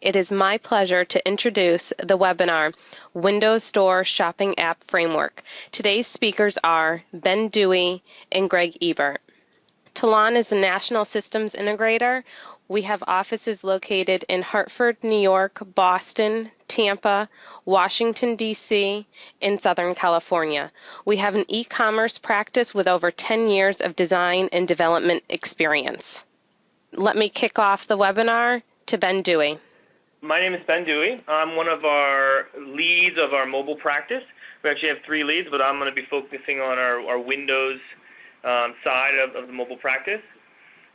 it is my pleasure to introduce the webinar, Windows Store Shopping App Framework. Today's speakers are Ben Dewey and Greg Ebert. Tallan is a national systems integrator. We have offices located in Hartford, New York, Boston, Tampa, Washington, D.C., and Southern California. We have an e-commerce practice with over 10 years of design and development experience. Let me kick off the webinar to Ben Dewey. My name is Ben Dewey. I'm one of our leads of our mobile practice. We actually have 3 leads, but I'm going to be focusing on our Windows side of the mobile practice.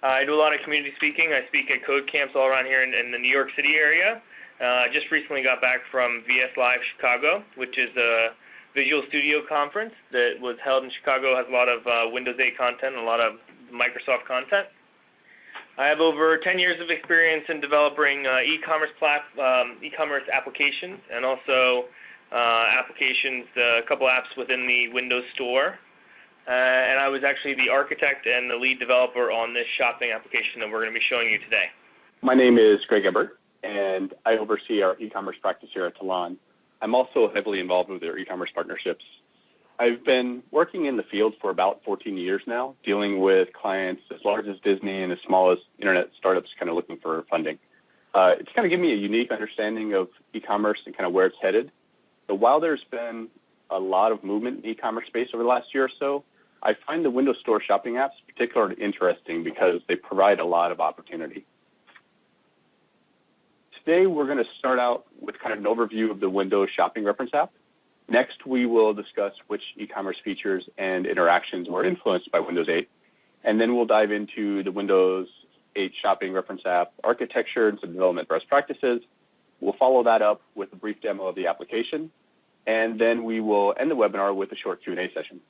I do a lot of community speaking. I speak at code camps all around here in the New York City area. I just recently got back from VS Live Chicago, which is a Visual Studio conference that was held in Chicago. Has a lot of Windows 8 content and a lot of Microsoft content. I have over 10 years of experience in developing e-commerce applications and also applications, a couple apps within the Windows Store. And I was actually the architect and the lead developer on this shopping application that we're going to be showing you today. My name is Greg Ebert, and I oversee our e-commerce practice here at Tallan. I'm also heavily involved with our e-commerce partnerships. I've been working in the field for about 14 years now, dealing with clients as large as Disney and as small as internet startups kind of looking for funding. It's kind of given me a unique understanding of e-commerce and kind of where it's headed. So while there's been a lot of movement in the e-commerce space over the last year or so, I find the Windows Store shopping apps particularly interesting because they provide a lot of opportunity. Today, we're going to start out with kind of an overview of the Windows Shopping Reference app. Next, we will discuss which e-commerce features and interactions were influenced by Windows 8. And then we'll dive into the Windows 8 Shopping Reference app architecture and some development best practices. We'll follow that up with a brief demo of the application. And then we will end the webinar with a short Q&A session.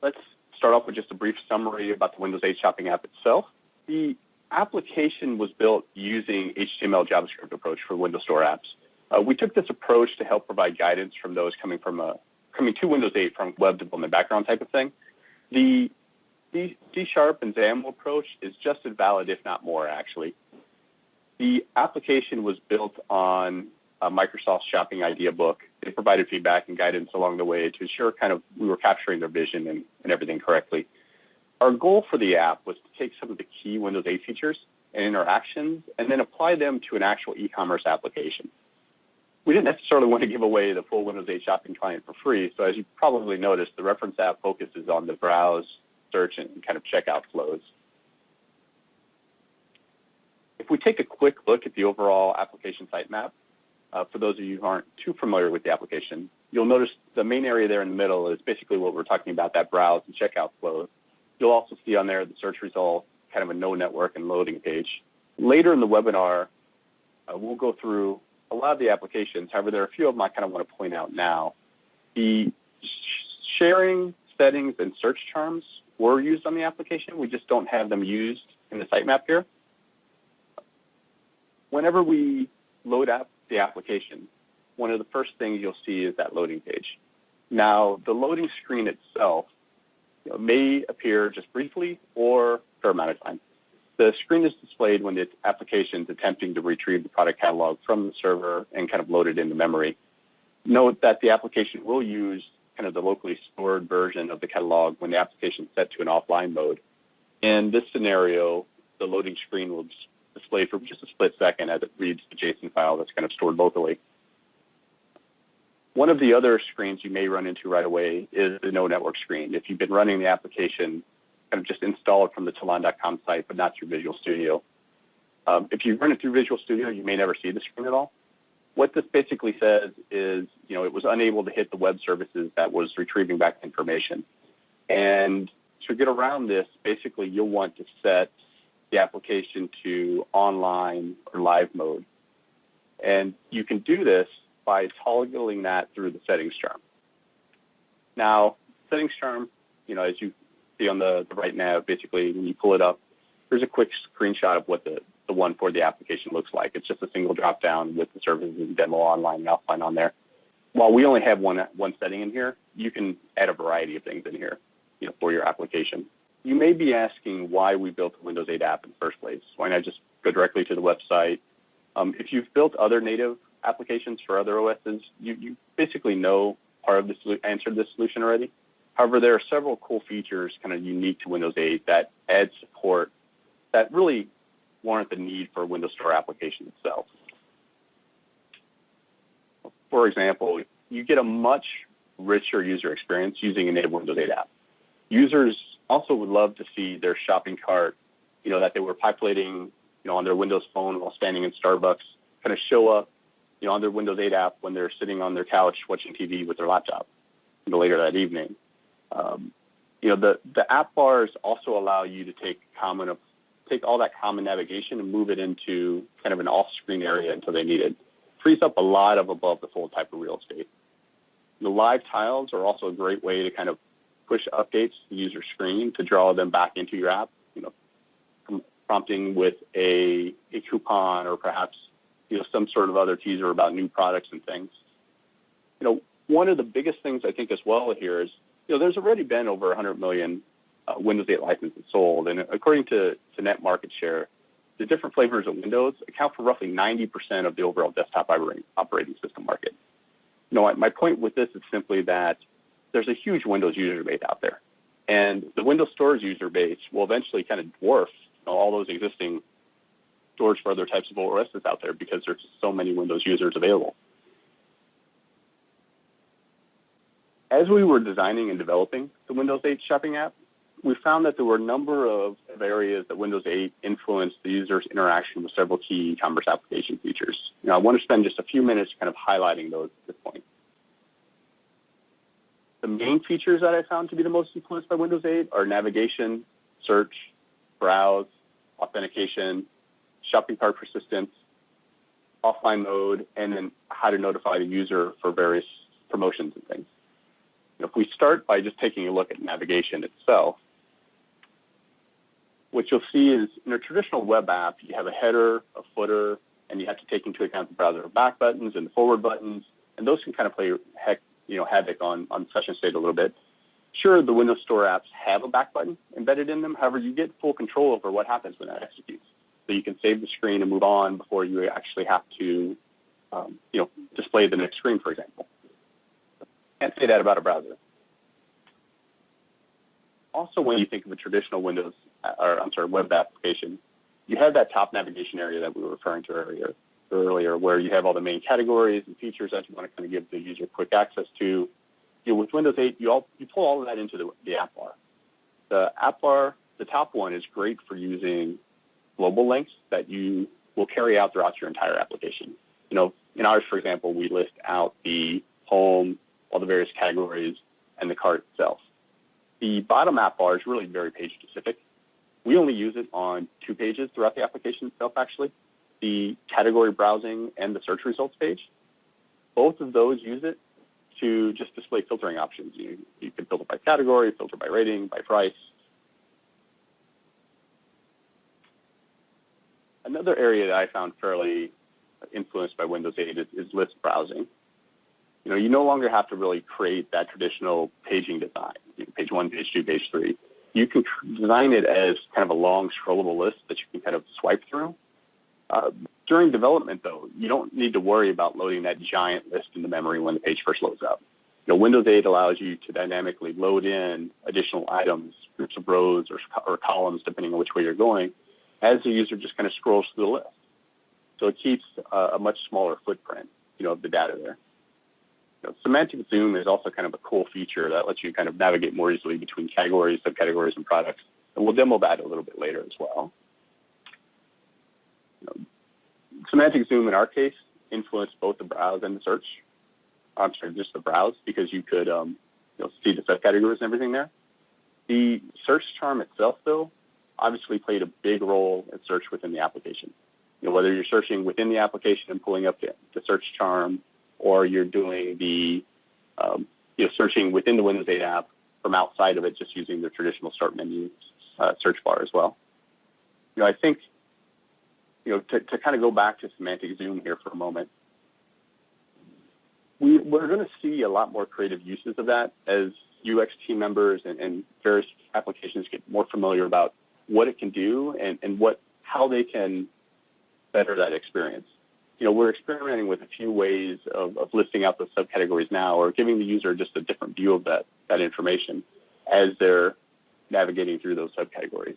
Let's start off with just a brief summary about the Windows 8 shopping app itself. The application was built using HTML JavaScript approach for Windows Store apps. We took this approach to help provide guidance from those coming to Windows 8 from web development background type of thing. The C# and XAML approach is just as valid, if not more, actually. The application was built on Microsoft's shopping idea book. They provided feedback and guidance along the way to ensure kind of we were capturing their vision and everything correctly. Our goal for the app was to take some of the key Windows 8 features and interactions and then apply them to an actual e-commerce application. We didn't necessarily want to give away the full Windows 8 shopping client for free, so as you probably noticed, the reference app focuses on the browse, search, and kind of checkout flows. If we take a quick look at the overall application sitemap, for those of you who aren't too familiar with the application, you'll notice the main area there in the middle is basically what we're talking about, that browse and checkout flow. You'll also see on there the search result, kind of a no network and loading page. Later in the webinar, we'll go through a lot of the applications. However, there are a few of them I kind of want to point out now. The sharing, settings, and search terms were used on the application. We just don't have them used in the sitemap here. Whenever we load up the application, one of the first things you'll see is that loading page. Now, the loading screen itself may appear just briefly or for a amount of time. The screen is displayed when the application is attempting to retrieve the product catalog from the server and kind of load it into memory. Note that the application will use kind of the locally stored version of the catalog when the application is set to an offline mode. In this scenario, the loading screen will display for just a split second as it reads the JSON file that's kind of stored locally. One of the other screens you may run into right away is the no network screen. If you've been running the application, kind of just install it from the Tallan.com site, but not through Visual Studio. If you run it through Visual Studio, you may never see the screen at all. What this basically says is, it was unable to hit the web services that was retrieving back information. And to get around this, basically you'll want to set the application to online or live mode. And you can do this by toggling that through the settings term. Now, settings term, as you see on the right nav, basically when you pull it up, here's a quick screenshot of what the one for the application looks like. It's just a single drop down with the services and demo online and offline on there. While we only have one setting in here, you can add a variety of things in here, for your application. You may be asking why we built the Windows 8 app in the first place. Why not just go directly to the website, If you've built other native applications for other OSs, you basically know part of the answer to this solution already. However, there are several cool features kind of unique to Windows 8 that add support that really warrant the need for a Windows Store application itself. For example, you get a much richer user experience using a native Windows 8 app. Users also would love to see their shopping cart, that they were populating, on their Windows phone while standing in Starbucks, kind of show up, on their Windows 8 app when they're sitting on their couch watching TV with their laptop later that evening. The app bars also allow you to take all that common navigation and move it into kind of an off-screen area until they need it. Frees up a lot of above-the-fold type of real estate. The live tiles are also a great way to kind of push updates to the user screen to draw them back into your app, prompting with a coupon or perhaps some sort of other teaser about new products and things. One of the biggest things I think as well here is there's already been over 100 million Windows 8 licenses sold, and according to net market share, the different flavors of Windows account for roughly 90% of the overall desktop operating system market. My point with this is simply that there's a huge Windows user base out there, and the Windows Store's user base will eventually kind of dwarf all those existing stores for other types of OSs out there because there's so many Windows users available. As we were designing and developing the Windows 8 shopping app, we found that there were a number of areas that Windows 8 influenced the user's interaction with several key e-commerce application features. I want to spend just a few minutes kind of highlighting those at this point. The main features that I found to be the most influenced by Windows 8 are navigation, search, browse, authentication, shopping cart persistence, offline mode, and then how to notify the user for various promotions and things. If we start by just taking a look at navigation itself, what you'll see is in a traditional web app, you have a header, a footer, and you have to take into account the browser back buttons and the forward buttons, and those can kind of play havoc on session state a little bit. Sure, the Windows Store apps have a back button embedded in them. However, you get full control over what happens when that executes. So you can save the screen and move on before you actually have to, display the next screen, for example. Can't say that about a browser. Also, when you think of a traditional web application, you have that top navigation area that we were referring to earlier, where you have all the main categories and features that you want to kind of give the user quick access to. With Windows 8, you pull all of that into the app bar. The app bar, the top one, is great for using global links that you will carry out throughout your entire application. In ours, for example, we list out the home, all the various categories, and the cart itself. The bottom app bar is really very page specific. We only use it on 2 pages throughout the application itself, actually. The category browsing and the search results page. Both of those use it to just display filtering options. You can filter by category, filter by rating, by price. Another area that I found fairly influenced by Windows 8 is list browsing. You no longer have to really create that traditional paging design, page 1, page 2, page 3. You can design it as kind of a long scrollable list that you can kind of swipe through. During development, though, you don't need to worry about loading that giant list into memory when the page first loads up. Windows 8 allows you to dynamically load in additional items, groups of rows or columns, depending on which way you're going, as the user just kind of scrolls through the list. So it keeps a much smaller footprint, of the data there. Semantic zoom is also kind of a cool feature that lets you kind of navigate more easily between categories, subcategories, and products. And we'll demo that a little bit later as well. Semantic zoom, in our case, influenced both the browse and the search. I'm sorry, just the browse, because you could see the subcategories and everything there. The search charm itself, though, obviously played a big role in search within the application. Whether you're searching within the application and pulling up the search charm, or you're doing the searching within the Windows 8 app from outside of it, just using the traditional start menu search bar as well. I think, to kind of go back to semantic zoom here for a moment, we're going to see a lot more creative uses of that as UX team members and various applications get more familiar about what it can do and how they can better that experience. we're experimenting with a few ways of listing out the subcategories now, or giving the user just a different view of that information as they're navigating through those subcategories.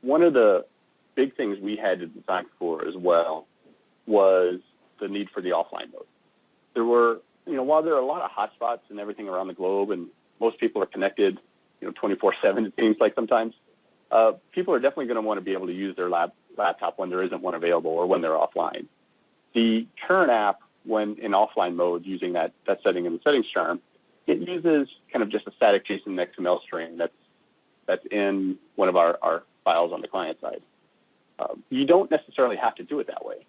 One of the big things we had to design for as well was the need for the offline mode. There were, while there are a lot of hotspots and everything around the globe, and most people are connected, 24/7, it seems like sometimes, people are definitely going to want to be able to use their laptop when there isn't one available or when they're offline. The current app, when in offline mode, using that setting in the settings charm, it uses kind of just a static JSON XML string that's in one of our files on the client side. You don't necessarily have to do it that way.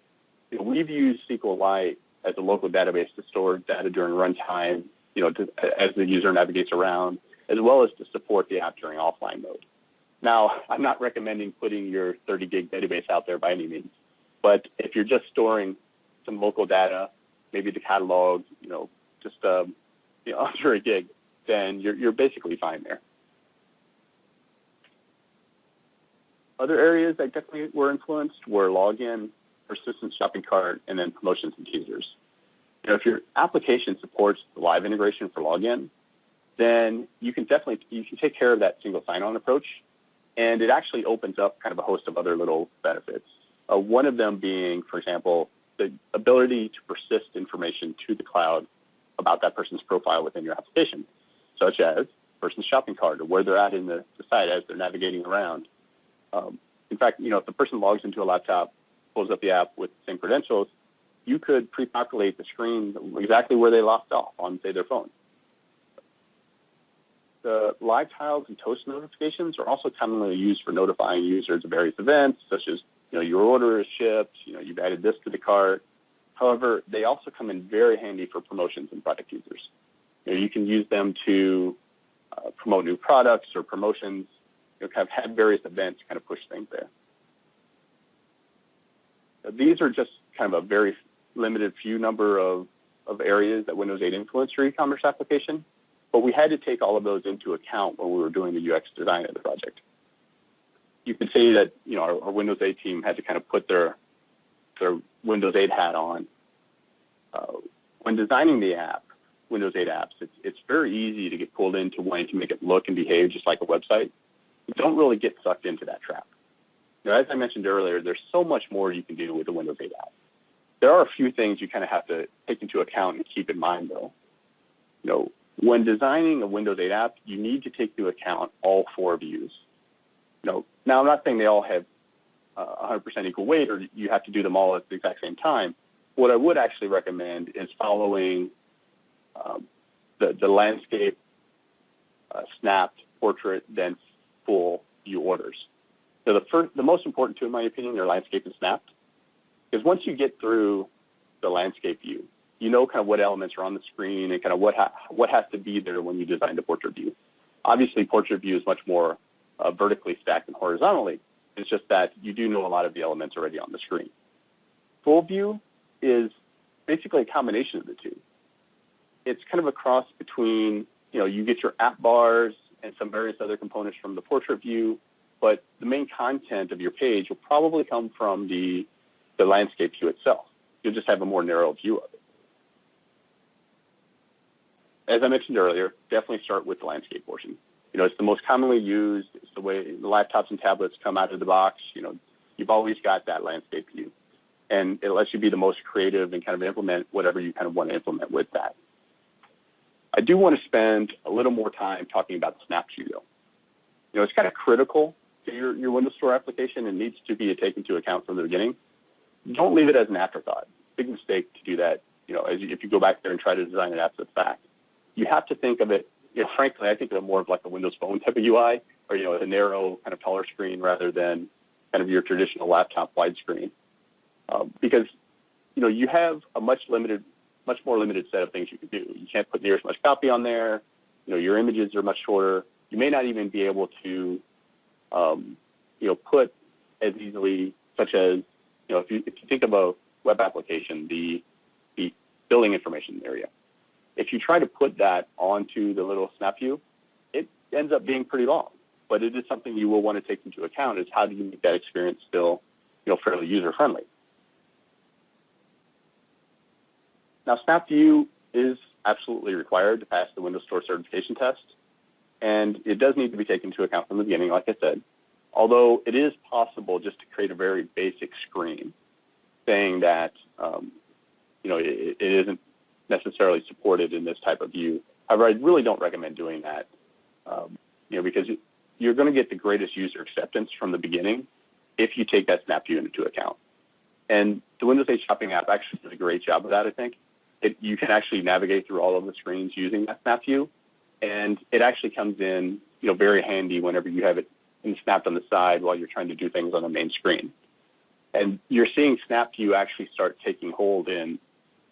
We've used SQLite as a local database to store data during runtime, as the user navigates around, as well as to support the app during offline mode. Now, I'm not recommending putting your 30 gig database out there by any means, but if you're just storing some local data, maybe the catalog, just under a gig, then you're basically fine there. Other areas that definitely were influenced were login, persistent shopping cart, and then promotions and teasers. If your application supports the live integration for login, then you can take care of that single sign-on approach, and it actually opens up kind of a host of other little benefits. One of them being, for example, the ability to persist information to the cloud about that person's profile within your application, such as person's shopping cart or where they're at in the site as they're navigating around. In fact, if the person logs into a laptop, pulls up the app with the same credentials, you could pre-populate the screen exactly where they left off on, say, their phone. The live tiles and toast notifications are also commonly used for notifying users of various events, such as, your order is shipped, you've added this to the cart. However, they also come in very handy for promotions and product users. You can use them to promote new products or promotions, kind of have various events kind of push things there. These are just kind of a very limited few number of areas that Windows 8 influenced your e-commerce application, but we had to take all of those into account when we were doing the UX design of the project. You could say that our Windows 8 team had to kind of put their Windows 8 hat on. When designing the app, Windows 8 apps, it's very easy to get pulled into wanting to make it look and behave just like a website. You don't really get sucked into that trap. As I mentioned earlier, there's so much more you can do with the Windows 8 app. There are a few things you kind of have to take into account and keep in mind, though. When designing a Windows 8 app, you need to take into account all four views. Now, I'm not saying they all have 100% equal weight or you have to do them all at the exact same time. What I would actually recommend is following the landscape, snapped, portrait, then full view orders. So the most important two, in my opinion, are landscape and snapped. Because once you get through the landscape view, you know kind of what elements are on the screen and kind of what has to be there when you design the portrait view. Obviously, portrait view is much more vertically stacked than horizontally. It's just that you do know a lot of the elements already on the screen. Full view is basically a combination of the two. It's kind of a cross between, you get your app bars and some various other components from the portrait view, but the main content of your page will probably come from the landscape view itself. You'll just have a more narrow view of it. As I mentioned earlier, definitely start with the landscape portion. It's the most commonly used. It's the way the laptops and tablets come out of the box. You've always got that landscape view. And it lets you be the most creative and kind of implement whatever you kind of want to implement with that. I do want to spend a little more time talking about the snap view, though. It's kind of critical to your Windows Store application and needs to be taken into account from the beginning. Don't leave it as an afterthought. Big mistake to do that, if you go back there and try to design an app that's back. You have to think of it, frankly, I think of it more of like a Windows Phone type of UI, or, a narrow kind of taller screen rather than kind of your traditional laptop widescreen. Because, you have a much more limited set of things you can do. You can't put near as much copy on there. Your images are much shorter. You may not even be able to, put as easily, such as, if you think of a web application, the billing information area. If you try to put that onto the little snap view, it ends up being pretty long. But it is something you will want to take into account is how do you make that experience still, fairly user-friendly. Now, SnapView is absolutely required to pass the Windows Store certification test, and it does need to be taken into account from the beginning, like I said, although it is possible just to create a very basic screen saying that, it isn't necessarily supported in this type of view. However, I really don't recommend doing that, because you're going to get the greatest user acceptance from the beginning if you take that SnapView into account. And the Windows 8 Shopping app actually does a great job of that, I think. You can actually navigate through all of the screens using that SnapView, and it actually comes in, very handy whenever you have it snapped on the side while you're trying to do things on the main screen. And you're seeing SnapView actually start taking hold in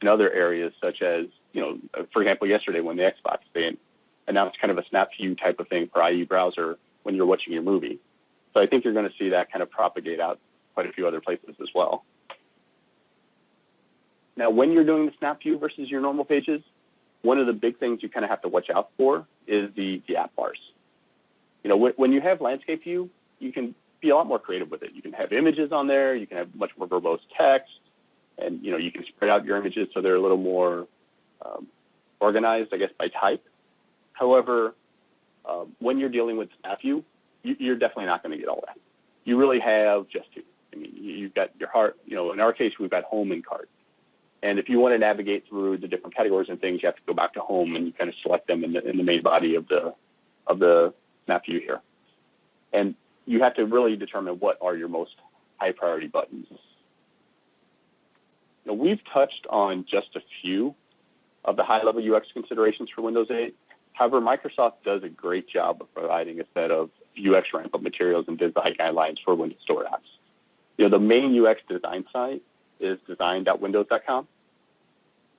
other areas, such as, for example, yesterday when the Xbox, they announced kind of a SnapView type of thing for IE browser when you're watching your movie. So I think you're going to see that kind of propagate out quite a few other places as well. Now, when you're doing the SnapView versus your normal pages, one of the big things you kind of have to watch out for is the app bars. When you have landscape view, you can be a lot more creative with it. You can have images on there. You can have much more verbose text. And, you can spread out your images so they're a little more organized, I guess, by type. However, when you're dealing with SnapView, you're definitely not going to get all that. You really have just two. I mean, you've got your heart, in our case, we've got home and cart. And if you want to navigate through the different categories and things, you have to go back to home and you kind of select them in the main body of the SnapView here. And you have to really determine what are your most high priority buttons. Now, we've touched on just a few of the high-level UX considerations for Windows 8. However, Microsoft does a great job of providing a set of UX ramp-up materials and design guidelines for Windows Store apps. The main UX design site is design.windows.com,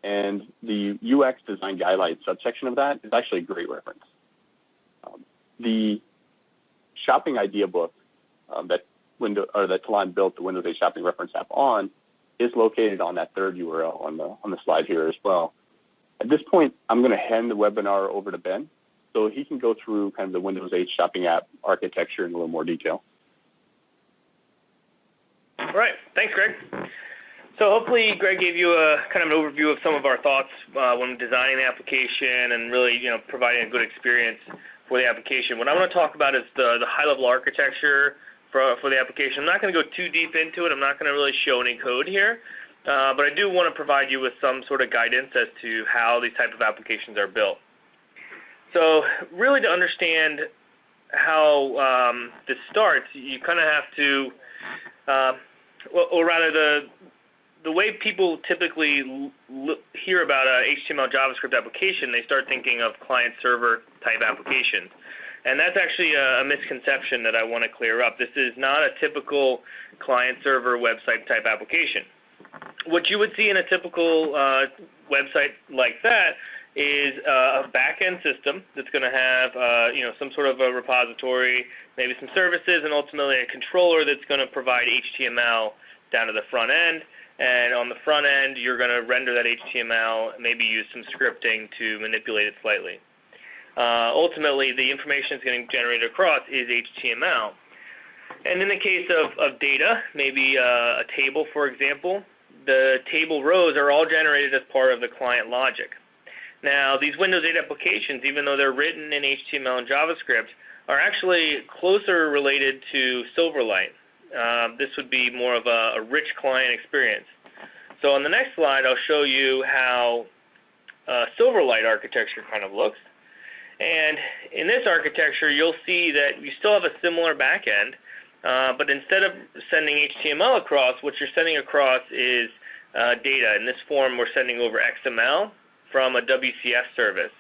and the UX design guidelines subsection of that is actually a great reference. The shopping idea book that Tallan built the Windows 8 Shopping Reference app on is located on that third URL on the slide here as well. At this point, I'm going to hand the webinar over to Ben so he can go through kind of the Windows 8 Shopping app architecture in a little more detail. All right. Thanks, Greg. So hopefully Greg gave you a kind of an overview of some of our thoughts when designing the application and really, providing a good experience for the application. What I want to talk about is the high-level architecture for the application. I'm not going to go too deep into it. I'm not going to really show any code here, but I do want to provide you with some sort of guidance as to how these type of applications are built. So really to understand how this starts, you kind of have to, or rather the way people typically hear about a HTML JavaScript application, they start thinking of client-server type applications. And that's actually a misconception that I want to clear up. This is not a typical client-server website type application. What you would see in a typical website like that is a back-end system that's going to have some sort of a repository, maybe some services, and ultimately a controller that's going to provide HTML down to the front end. And on the front end, you're going to render that HTML, maybe use some scripting to manipulate it slightly. Ultimately, the information that's getting generated across is HTML. And in the case of data, maybe a table, for example, the table rows are all generated as part of the client logic. Now, these Windows 8 applications, even though they're written in HTML and JavaScript, are actually closer related to Silverlight. This would be more of a rich client experience. So on the next slide, I'll show you how Silverlight architecture kind of looks. And in this architecture, you'll see that you still have a similar backend, but instead of sending HTML across, what you're sending across is data. In this form, we're sending over XML from a WCF service.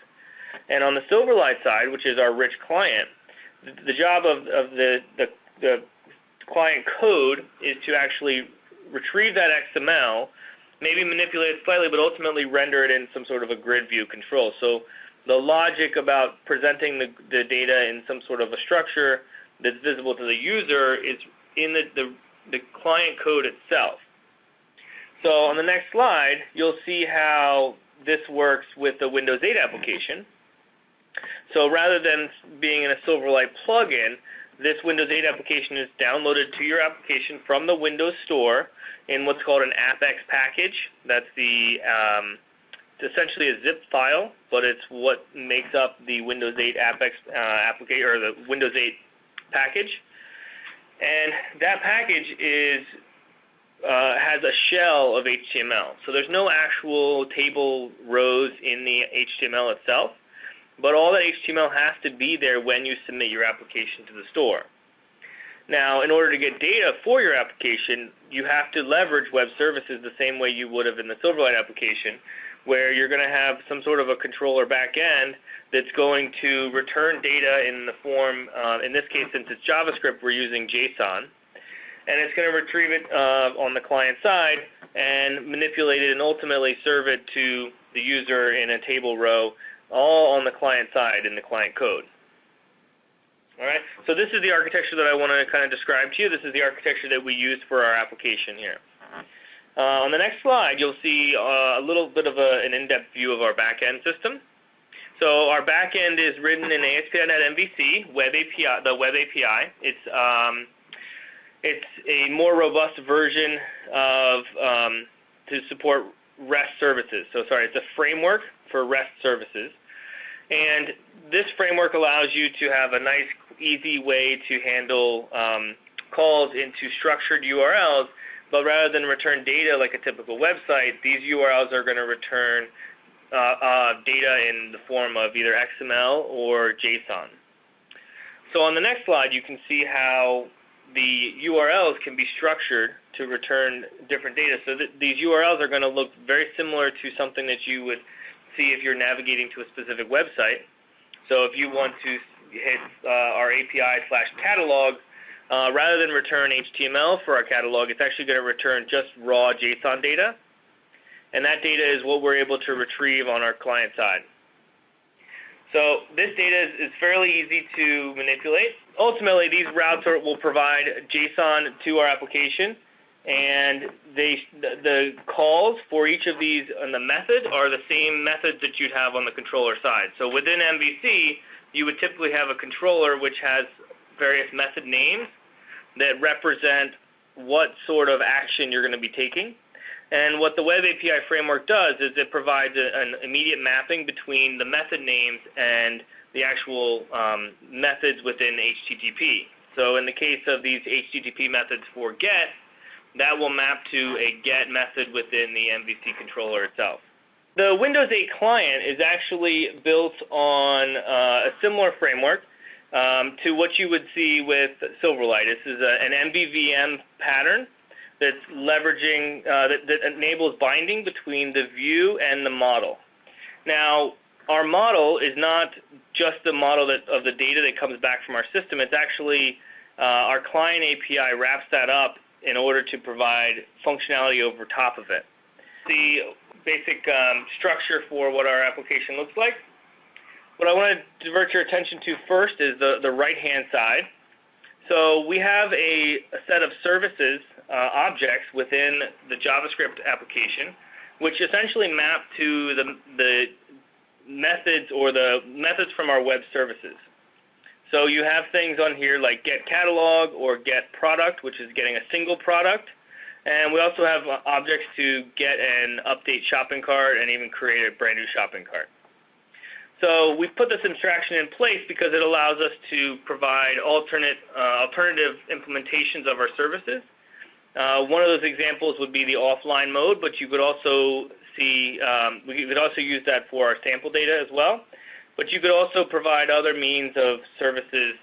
And on the Silverlight side, which is our rich client, the job of the client code is to actually retrieve that XML, maybe manipulate it slightly, but ultimately render it in some sort of a grid view control. So the logic about presenting the data in some sort of a structure that's visible to the user is in the client code itself. So on the next slide, you'll see how this works with the Windows 8 application. So rather than being in a Silverlight plugin, this Windows 8 application is downloaded to your application from the Windows Store in what's called an AppX package. That's the essentially a zip file, but it's what makes up the Windows 8 application or the Windows 8 package. And that package has a shell of HTML. So there's no actual table rows in the HTML itself, but all that HTML has to be there when you submit your application to the store. Now, in order to get data for your application, you have to leverage web services the same way you would have in the Silverlight application, where you're going to have some sort of a controller backend that's going to return data in the form, in this case, since it's JavaScript, we're using JSON, and it's going to retrieve it on the client side and manipulate it and ultimately serve it to the user in a table row, all on the client side in the client code. All right, so this is the architecture that I want to kind of describe to you. This is the architecture that we use for our application here. On the next slide, you'll see a little bit of an in-depth view of our back-end system. So our back-end is written in ASP.NET MVC Web API, the Web API. It's a more robust version of to support REST services. So sorry, it's a framework for REST services. And this framework allows you to have a nice, easy way to handle calls into structured URLs, but rather than return data like a typical website, these URLs are going to return data in the form of either XML or JSON. So on the next slide, you can see how the URLs can be structured to return different data. So these URLs are going to look very similar to something that you would see if you're navigating to a specific website. So if you want to hit our API/catalog, rather than return HTML for our catalog, it's actually going to return just raw JSON data. And that data is what we're able to retrieve on our client side. So this data is fairly easy to manipulate. Ultimately, these routes will provide JSON to our application, and the calls for each of these and the method are the same methods that you'd have on the controller side. So within MVC, you would typically have a controller which has various method names that represent what sort of action you're going to be taking. And what the Web API framework does is it provides an immediate mapping between the method names and the actual methods within HTTP. So in the case of these HTTP methods for GET, that will map to a GET method within the MVC controller itself. The Windows 8 client is actually built on a similar framework to what you would see with Silverlight. This is an MVVM pattern that's leveraging, that enables binding between the view and the model. Now, our model is not just the model of the data that comes back from our system. It's actually our client API wraps that up in order to provide functionality over top of it. The basic structure for what our application looks like. What I want to divert your attention to first is the right-hand side. So we have a set of services, objects within the JavaScript application, which essentially map to the methods or the methods from our web services. So you have things on here like get catalog or get product, which is getting a single product. And we also have objects to get and update shopping cart and even create a brand new shopping cart. So we've put this abstraction in place because it allows us to provide alternative implementations of our services. One of those examples would be the offline mode, but you could also see, we could also use that for our sample data as well. But you could also provide other means of services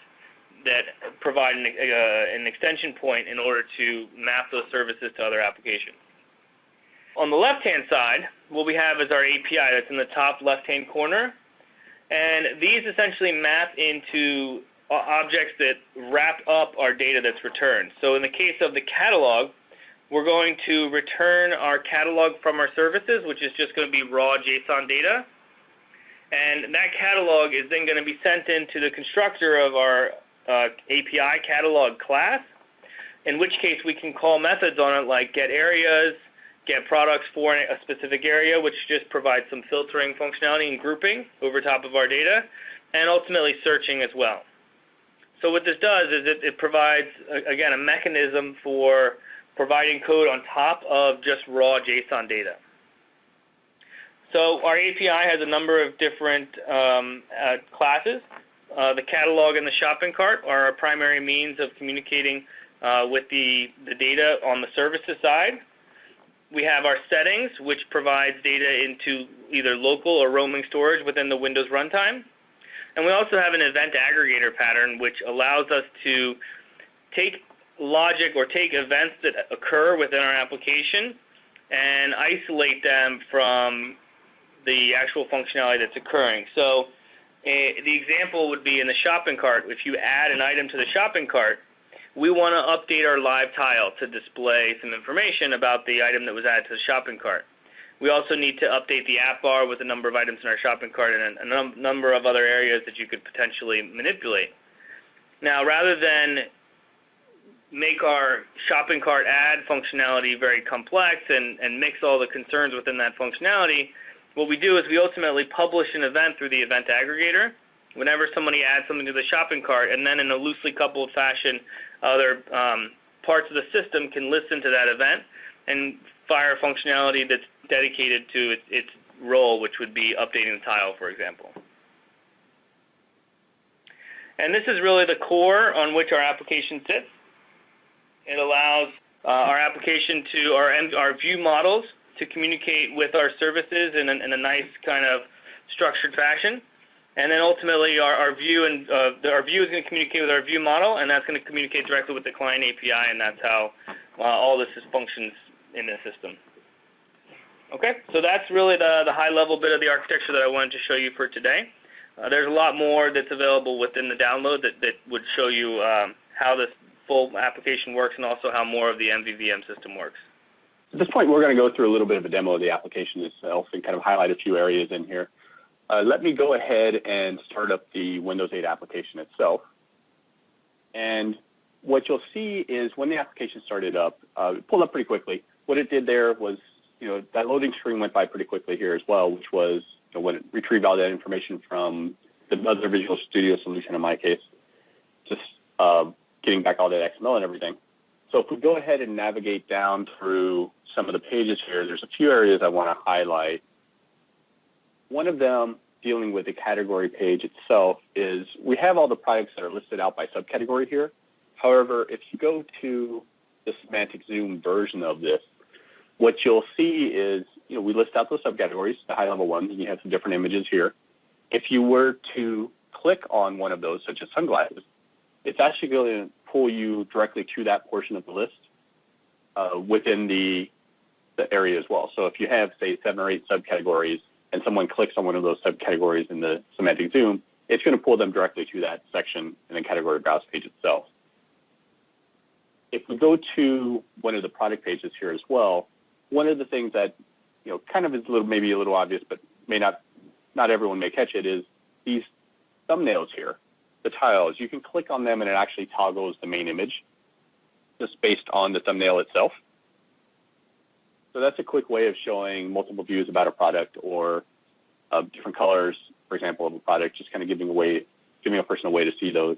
that provide an extension point in order to map those services to other applications. On the left-hand side, what we have is our API that's in the top left-hand corner. And these essentially map into objects that wrap up our data that's returned. So in the case of the catalog, we're going to return our catalog from our services, which is just going to be raw JSON data. And that catalog is then going to be sent into the constructor of our API catalog class, in which case we can call methods on it like get areas, get products for a specific area, which just provides some filtering functionality and grouping over top of our data, and ultimately searching as well. So what this does is it provides, again, a mechanism for providing code on top of just raw JSON data. So our API has a number of different classes. The catalog and the shopping cart are our primary means of communicating with the data on the services side. We have our settings, which provides data into either local or roaming storage within the Windows runtime. And we also have an event aggregator pattern, which allows us to take logic or take events that occur within our application and isolate them from the actual functionality that's occurring. So the example would be in the shopping cart. If you add an item to the shopping cart, we want to update our live tile to display some information about the item that was added to the shopping cart. We also need to update the app bar with the number of items in our shopping cart and a number of other areas that you could potentially manipulate. Now, rather than make our shopping cart add functionality very complex and mix all the concerns within that functionality, what we do is we ultimately publish an event through the event aggregator whenever somebody adds something to the shopping cart, and then in a loosely coupled fashion, other parts of the system can listen to that event and fire functionality that's dedicated to its role, which would be updating the tile, for example. And this is really the core on which our application sits. It allows our application to, our view models to communicate with our services in a nice kind of structured fashion. And then ultimately our view is going to communicate with our view model, and that's going to communicate directly with the client API, and that's how all this functions in the system. Okay, so that's really the high-level bit of the architecture that I wanted to show you for today. There's a lot more that's available within the download that would show you how this full application works and also how more of the MVVM system works. At this point, we're going to go through a little bit of a demo of the application itself and kind of highlight a few areas in here. Let me go ahead and start up the Windows 8 application itself. And what you'll see is when the application started up, it pulled up pretty quickly. What it did there was, that loading screen went by pretty quickly here as well, which was when it retrieved all that information from the other Visual Studio solution in my case, just getting back all that XML and everything. So if we go ahead and navigate down through some of the pages here, there's a few areas I want to highlight. One of them, dealing with the category page itself, is we have all the products that are listed out by subcategory here. However, if you go to the semantic zoom version of this, what you'll see is, we list out those subcategories, the high-level ones, and you have some different images here. If you were to click on one of those, such as sunglasses, it's actually going to pull you directly to that portion of the list within the area as well. So if you have, say, 7 or 8 subcategories, and someone clicks on one of those subcategories in the semantic zoom, it's going to pull them directly to that section in the category browse page itself. If we go to one of the product pages here as well, one of the things that kind of is maybe a little obvious, but not everyone may catch it, is these thumbnails here, the tiles. You can click on them and it actually toggles the main image just based on the thumbnail itself. So that's a quick way of showing multiple views about a product or different colors, for example, of a product, just kind of giving a person a way to see those.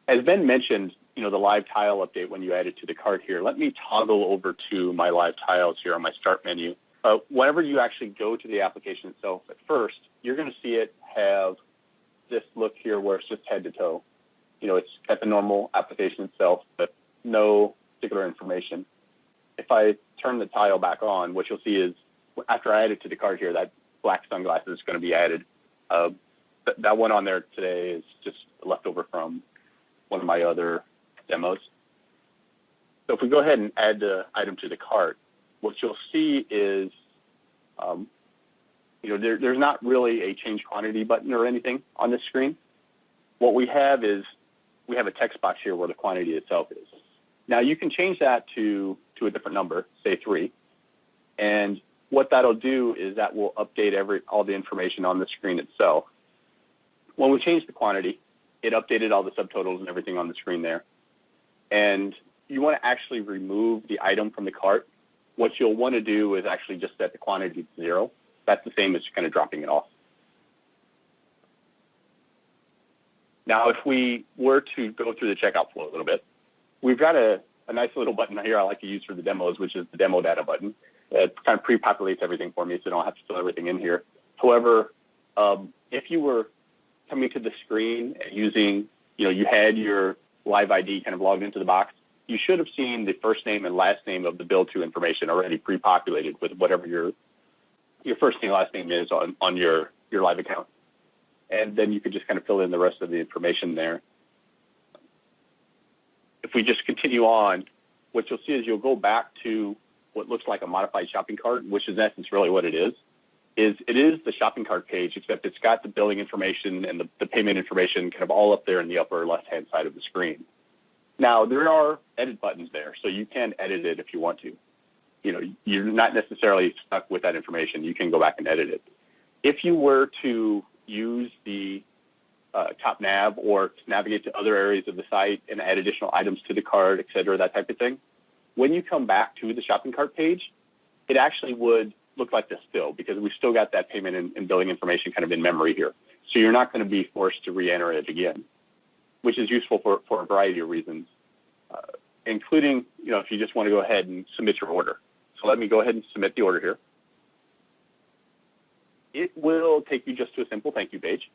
As Ben mentioned, the live tile update when you add it to the cart here. Let me toggle over to my live tiles here on my start menu. Whenever you actually go to the application itself at first, you're going to see it have this look here where it's just head to toe. It's got the normal application itself, but no particular information. If I turn the tile back on, what you'll see is after I add it to the cart here, that black sunglasses is going to be added. That one on there today is just leftover from one of my other demos. So if we go ahead and add the item to the cart, what you'll see is, there's not really a change quantity button or anything on this screen. What we have is we have a text box here where the quantity itself is. Now you can change that to a different number, say 3, and what that'll do is that will update all the information on the screen itself. When we changed the quantity, it updated all the subtotals and everything on the screen there. And you want to actually remove the item from the cart. What you'll want to do is actually just set the quantity to 0. That's the same as kind of dropping it off. Now, if we were to go through the checkout flow a little bit, we've got a nice little button here I like to use for the demos, which is the demo data button. It kind of pre-populates everything for me, so I don't have to fill everything in here. However, if you were coming to the screen using, you had your live ID kind of logged into the box, you should have seen the first name and last name of the build to information already pre-populated with whatever your first name and last name is on your live account. And then you could just kind of fill in the rest of the information there. If we just continue on, what you'll see is you'll go back to what looks like a modified shopping cart, which is in essence really what it is the shopping cart page, except it's got the billing information and the payment information kind of all up there in the upper left-hand side of the screen. Now, there are edit buttons there, so you can edit it if you want to. You're not necessarily stuck with that information. You can go back and edit it. If you were to use the top nav or to navigate to other areas of the site and add additional items to the cart, et cetera, that type of thing, when you come back to the shopping cart page, it actually would look like this still, because we've still got that payment and billing information kind of in memory here. So you're not going to be forced to re-enter it again, which is useful for a variety of reasons, including, if you just want to go ahead and submit your order. So let me go ahead and submit the order here. It will take you just to a simple thank you page.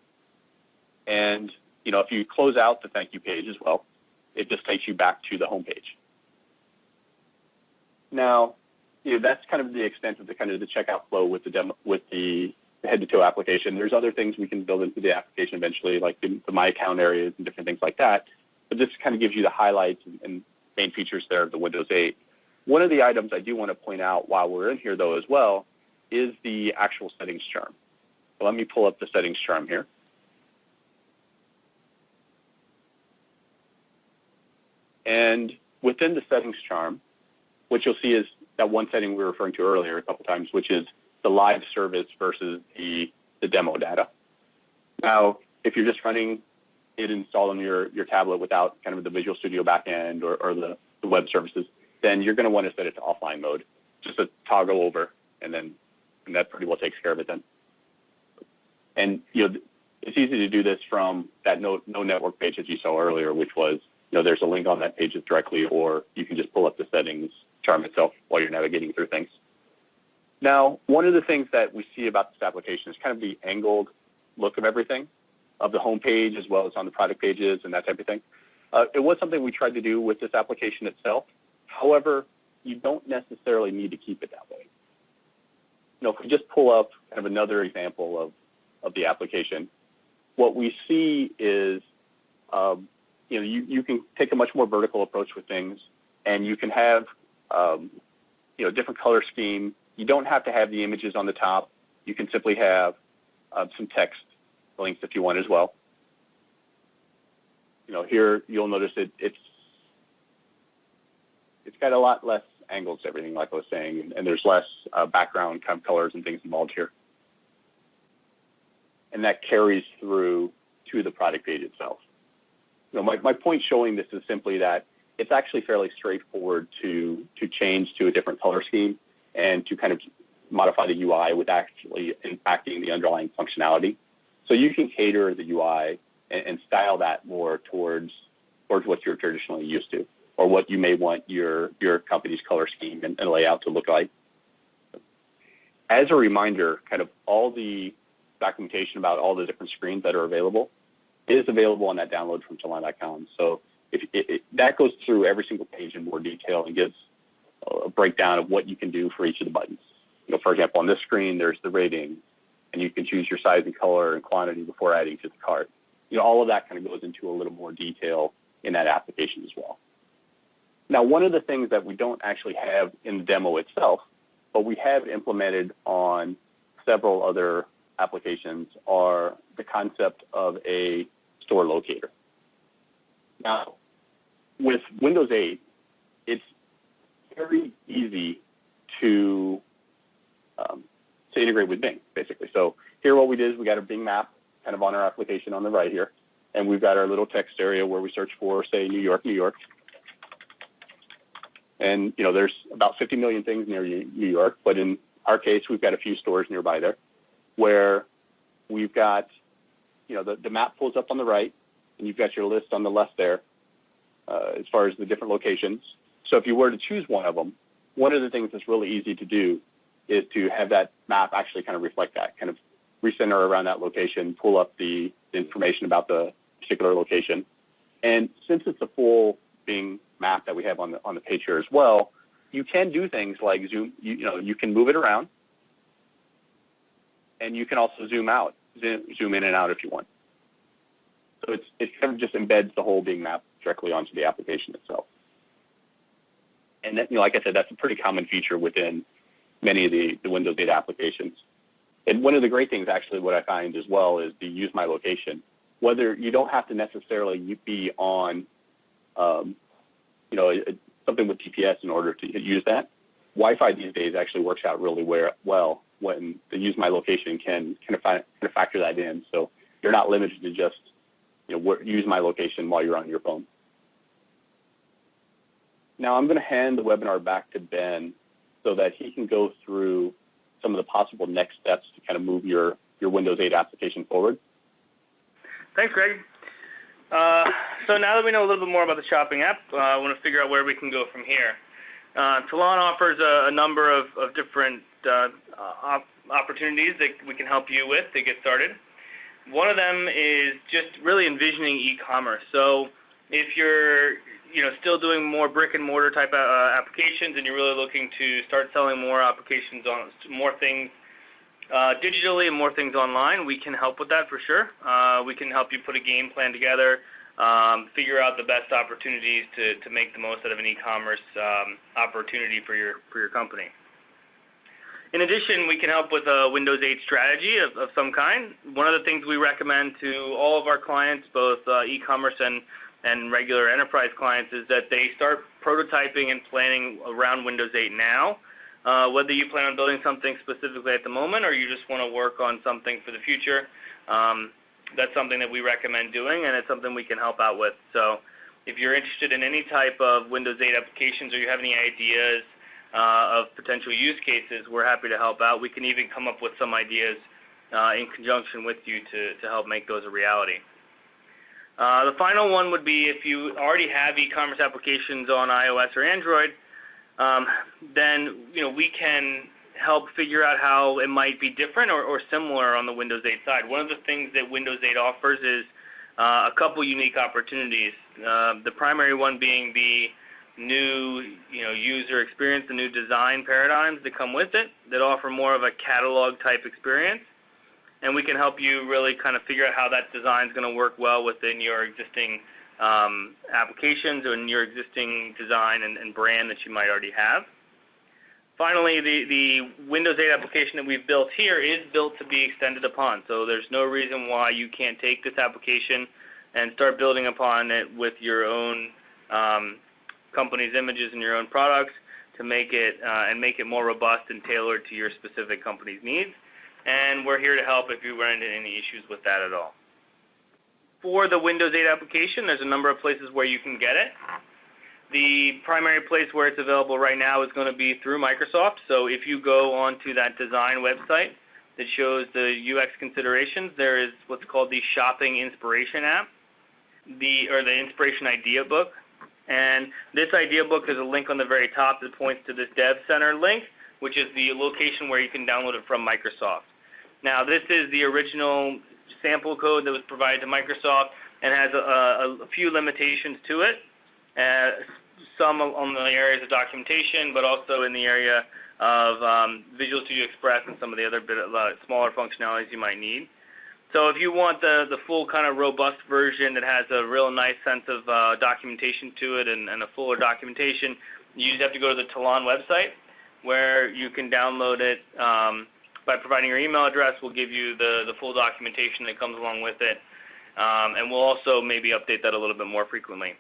And, if you close out the thank you page as well, it just takes you back to the home page. Now, that's kind of the extent of the checkout flow with the head-to-toe application. There's other things we can build into the application eventually, like the My Account areas and different things like that. But this kind of gives you the highlights and main features there of the Windows 8. One of the items I do want to point out while we're in here, though, as well, is the actual settings charm. So let me pull up the settings charm here. And within the settings charm, what you'll see is that one setting we were referring to earlier a couple times, which is the live service versus the demo data. Now, if you're just running it installed on your tablet without kind of the Visual Studio backend or the web services, then you're going to want to set it to offline mode, just a toggle over, and that pretty well takes care of it then. And it's easy to do this from that no network page that you saw earlier, which was, there's a link on that page directly, or you can just pull up the settings charm itself while you're navigating through things. Now, one of the things that we see about this application is kind of the angled look of everything, of the home page as well as on the product pages and that type of thing. It was something we tried to do with this application itself. However, you don't necessarily need to keep it that way. If we just pull up kind of another example of the application, what we see is, you can take a much more vertical approach with things, and you can have, different color scheme. You don't have to have the images on the top. You can simply have some text links if you want as well. Here you'll notice it's got a lot less angles to everything, like I was saying, and there's less background kind of colors and things involved here. And that carries through to the product page itself. My point showing this is simply that it's actually fairly straightforward to change to a different color scheme and to kind of modify the UI with actually impacting the underlying functionality. So you can cater the UI and style that more towards what you're traditionally used to, or what you may want your company's color scheme and layout to look like. As a reminder, kind of all the documentation about all the different screens that are available is available on that download from Tallan.com. So that goes through every single page in more detail and gives a breakdown of what you can do for each of the buttons. For example, on this screen, there's the rating, and you can choose your size and color and quantity before adding to the cart. All of that kind of goes into a little more detail in that application as well. Now, one of the things that we don't actually have in the demo itself, but we have implemented on several other applications, are the concept of a store locator. Now, with Windows 8, it's very easy to integrate with Bing, basically. So here what we did is we got a Bing map kind of on our application on the right here, and we've got our little text area where we search for, say, New York, New York. And, there's about 50 million things near New York, but in our case, we've got a few stores nearby there where we've got, the map pulls up on the right, and you've got your list on the left there as far as the different locations. So if you were to choose one of them, one of the things that's really easy to do is to have that map actually kind of reflect that, kind of recenter around that location, pull up the information about the particular location. And since it's a full Bing map that we have on the page here as well, you can do things like zoom. You can move it around, and you can also zoom out, zoom in and out if you want. So it kind of just embeds the whole Bing map directly onto the application itself. And that, like I said, that's a pretty common feature within many of the Windows 8 applications. And one of the great things, actually, what I find as well is the use my location. Whether you don't have to necessarily be on, something with GPS in order to use that. Wi-Fi these days actually works out really well when the use my location can kind of factor that in. So you're not limited to just use my location while you're on your phone. Now I'm going to hand the webinar back to Ben so that he can go through some of the possible next steps to kind of move your Windows 8 application forward. Thanks, Greg. So now that we know a little bit more about the shopping app, I want to figure out where we can go from here. Tallan offers a number of different opportunities that we can help you with to get started. One of them is just really envisioning e-commerce. So if you're still doing more brick and mortar type applications and you're really looking to start selling more applications on more things digitally and more things online, we can help with that for sure. We can help you put a game plan together, figure out the best opportunities to make the most out of an e-commerce opportunity for your company. In addition, we can help with a Windows 8 strategy of some kind. One of the things we recommend to all of our clients, both e-commerce and regular enterprise clients, is that they start prototyping and planning around Windows 8 now. Whether you plan on building something specifically at the moment or you just want to work on something for the future, that's something that we recommend doing, and it's something we can help out with. So if you're interested in any type of Windows 8 applications or you have any ideas of potential use cases, we're happy to help out. We can even come up with some ideas in conjunction with you to help make those a reality. The final one would be if you already have e-commerce applications on iOS or Android, then we can help figure out how it might be different or similar on the Windows 8 side. One of the things that Windows 8 offers is a couple unique opportunities. The primary one being the new user experience, the new design paradigms that come with it that offer more of a catalog type experience. And we can help you really kind of figure out how that design is going to work well within your existing applications or in your existing design and brand that you might already have. Finally, the Windows 8 application that we've built here is built to be extended upon. So there's no reason why you can't take this application and start building upon it with your own company's images and your own products to make it more robust and tailored to your specific company's needs. And we're here to help if you run into any issues with that at all. For the Windows 8 application, there's a number of places where you can get it. The primary place where it's available right now is going to be through Microsoft. So if you go onto that design website that shows the UX considerations, there is what's called the Shopping Inspiration app, the Inspiration Idea Book. And this idea book is a link on the very top that points to this Dev Center link, which is the location where you can download it from Microsoft. Now, this is the original sample code that was provided to Microsoft and has a few limitations to it, some on the areas of documentation, but also in the area of Visual Studio Express and some of the other smaller functionalities you might need. So if you want the full kind of robust version that has a real nice sense of documentation to it and a fuller documentation, you just have to go to the Tallan website where you can download it. By providing your email address, we'll give you the full documentation that comes along with it, and we'll also maybe update that a little bit more frequently.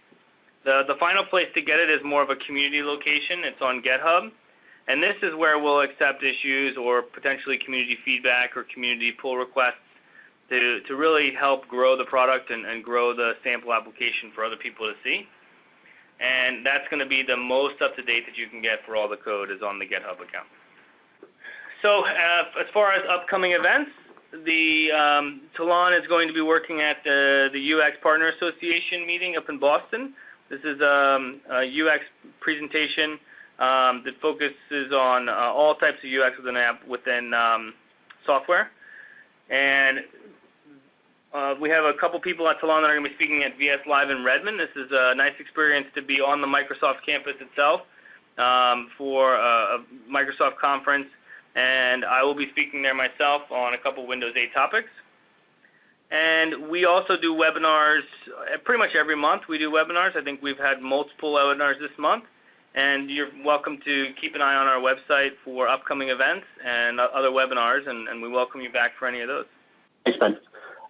The final place to get it is more of a community location. It's on GitHub, and this is where we'll accept issues or potentially community feedback or community pull requests to really help grow the product and grow the sample application for other people to see. And that's going to be the most up-to-date that you can get for all the code is on the GitHub account. So as far as upcoming events, the Tallan is going to be working at the UX Partner Association meeting up in Boston. This is a UX presentation that focuses on all types of UX within an app within software. And we have a couple people at Tallan that are going to be speaking at VS Live in Redmond. This is a nice experience to be on the Microsoft campus itself for a Microsoft conference. And I will be speaking there myself on a couple Windows 8 topics. And we also do webinars pretty much every month. We do webinars. I think we've had multiple webinars this month. And you're welcome to keep an eye on our website for upcoming events and other webinars, and we welcome you back for any of those. Thanks, Ben.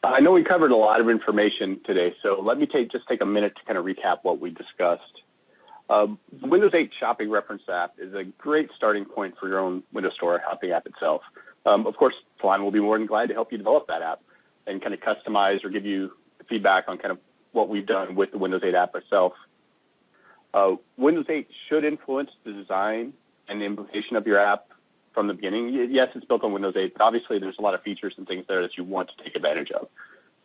I know we covered a lot of information today, so let me just take a minute to kind of recap what we discussed. The Windows 8 Shopping Reference App is a great starting point for your own Windows Store shopping app itself. Of course, Tallan will be more than glad to help you develop that app and kind of customize or give you feedback on kind of what we've done with the Windows 8 app itself. Windows 8 should influence the design and the implementation of your app from the beginning. Yes, it's built on Windows 8, but obviously there's a lot of features and things there that you want to take advantage of.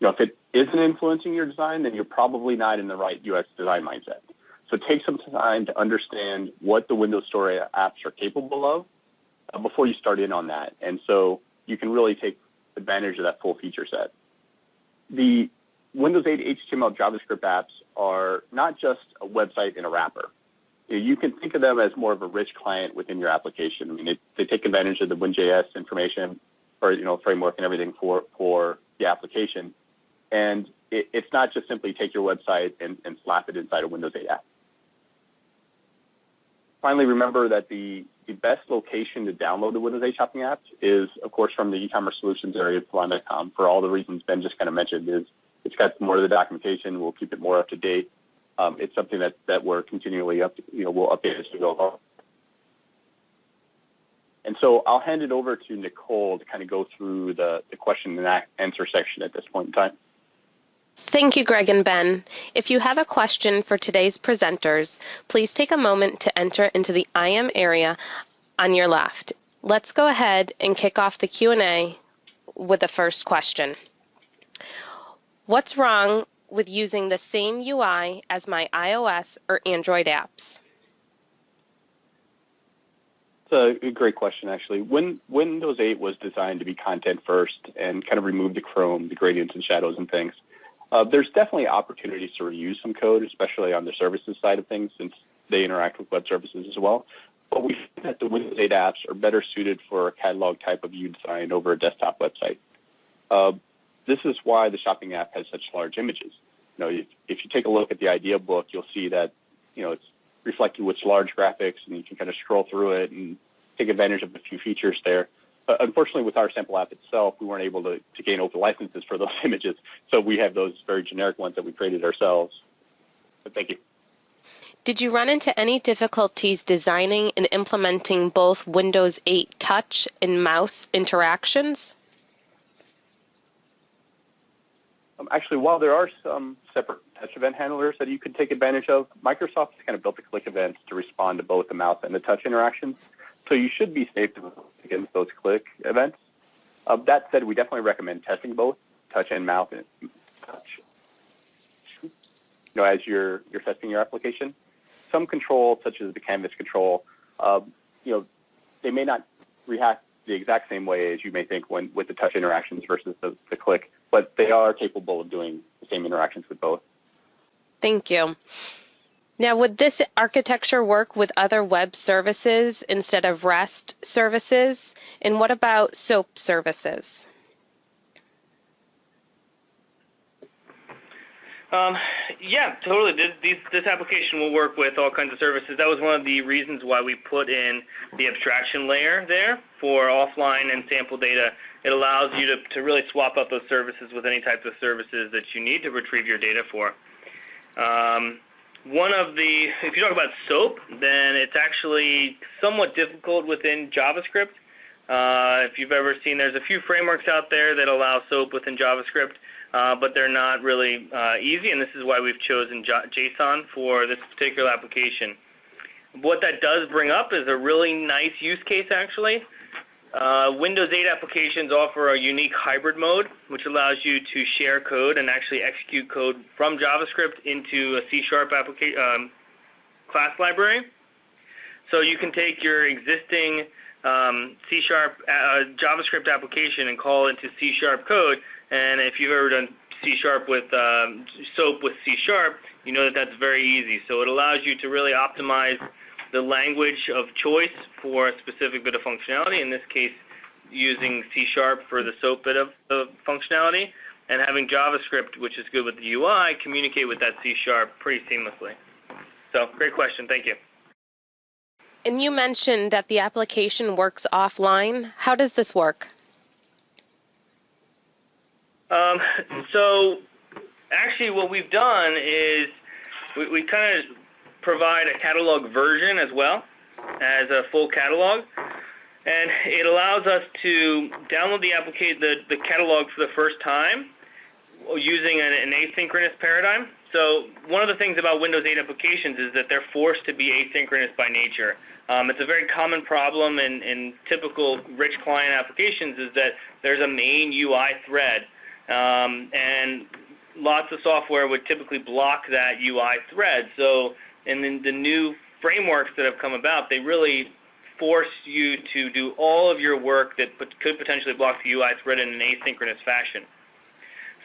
If it isn't influencing your design, then you're probably not in the right UX design mindset. So take some time to understand what the Windows Store apps are capable of before you start in on that. And so you can really take advantage of that full feature set. The Windows 8 HTML JavaScript apps are not just a website in a wrapper. You can think of them as more of a rich client within your application. I mean, they take advantage of the WinJS information or framework and everything for the application. And it's not just simply take your website and slap it inside a Windows 8 app. Finally, remember that the best location to download the Windows 8 shopping app is, of course, from the e-commerce solutions area of Tallan.com. For all the reasons Ben just kind of mentioned, it's got more of the documentation. We'll keep it more up to date. It's something that we're continually we'll update as we go along. And so I'll hand it over to Nicole to kind of go through the question and answer section at this point in time. Thank you, Greg and Ben. If you have a question for today's presenters, please take a moment to enter into the IM area on your left. Let's go ahead and kick off the Q&A with the first question. What's wrong with using the same UI as my iOS or Android apps? It's a great question, actually. When Windows 8 was designed to be content first and kind of remove the Chrome, the gradients and shadows and things, there's definitely opportunities to reuse some code, especially on the services side of things, since they interact with web services as well. But we think that the Windows 8 apps are better suited for a catalog type of view design over a desktop website. This is why the shopping app has such large images. If you take a look at the idea book, you'll see that it's reflected with large graphics, and you can kind of scroll through it and take advantage of a few features there. Unfortunately, with our sample app itself, we weren't able to gain open licenses for those images, so we have those very generic ones that we created ourselves. But thank you. Did you run into any difficulties designing and implementing both Windows 8 touch and mouse interactions? Actually, while there are some separate touch event handlers that you can take advantage of, Microsoft has kind of built the click events to respond to both the mouse and the touch interactions. So you should be safe against those click events. That said, we definitely recommend testing both touch and mouse and touch. As you're testing your application, some controls, such as the canvas control, they may not react the exact same way as you may think with the touch interactions versus the click, but they are capable of doing the same interactions with both. Thank you. Now, would this architecture work with other web services instead of REST services? And what about SOAP services? Yeah, totally. This application will work with all kinds of services. That was one of the reasons why we put in the abstraction layer there for offline and sample data. It allows you to really swap out those services with any types of services that you need to retrieve your data for. If you talk about SOAP, then it's actually somewhat difficult within JavaScript. If you've ever seen, there's a few frameworks out there that allow SOAP within JavaScript, but they're not really easy, and this is why we've chosen JSON for this particular application. What that does bring up is a really nice use case, actually. Windows 8 applications offer a unique hybrid mode, which allows you to share code and actually execute code from JavaScript into a C# class library. So you can take your existing C# JavaScript application and call it into C# code. And if you've ever done C# with SOAP with C#, you know that that's very easy. So it allows you to really optimize the language of choice for a specific bit of functionality, in this case using C# for the SOAP bit of functionality, and having JavaScript, which is good with the UI, communicate with that C# pretty seamlessly. So great question. Thank you. And you mentioned that the application works offline. How does this work? So actually what we've done is we kind of provide a catalog version as well as a full catalog. And it allows us to download the catalog for the first time using an asynchronous paradigm. So one of the things about Windows 8 applications is that they're forced to be asynchronous by nature. It's a very common problem in typical rich client applications is that there's a main UI thread. And lots of software would typically block that UI thread. So in the new frameworks that have come about, they really force you to do all of your work that could potentially block the UI thread in an asynchronous fashion.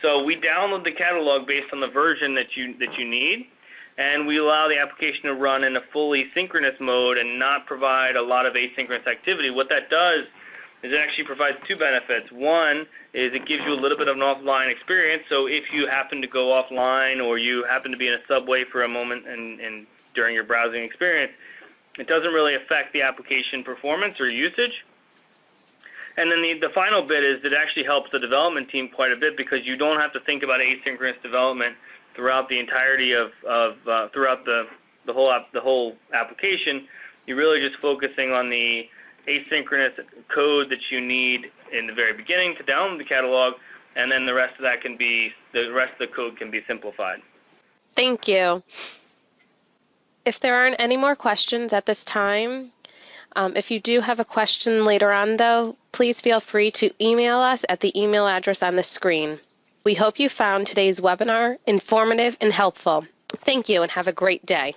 So we download the catalog based on the version that you need, and we allow the application to run in a fully synchronous mode and not provide a lot of asynchronous activity. What that does is it actually provides two benefits. One is it gives you a little bit of an offline experience. So if you happen to go offline or you happen to be in a subway for a moment and during your browsing experience, it doesn't really affect the application performance or usage. And then the final bit is it actually helps the development team quite a bit because you don't have to think about asynchronous development throughout the entirety of throughout the whole application. You're really just focusing on the asynchronous code that you need in the very beginning to download the catalog, and then the rest of the code can be simplified. Thank you. If there aren't any more questions at this time, if you do have a question later on, though, please feel free to email us at the email address on the screen. We hope you found today's webinar informative and helpful. Thank you and have a great day.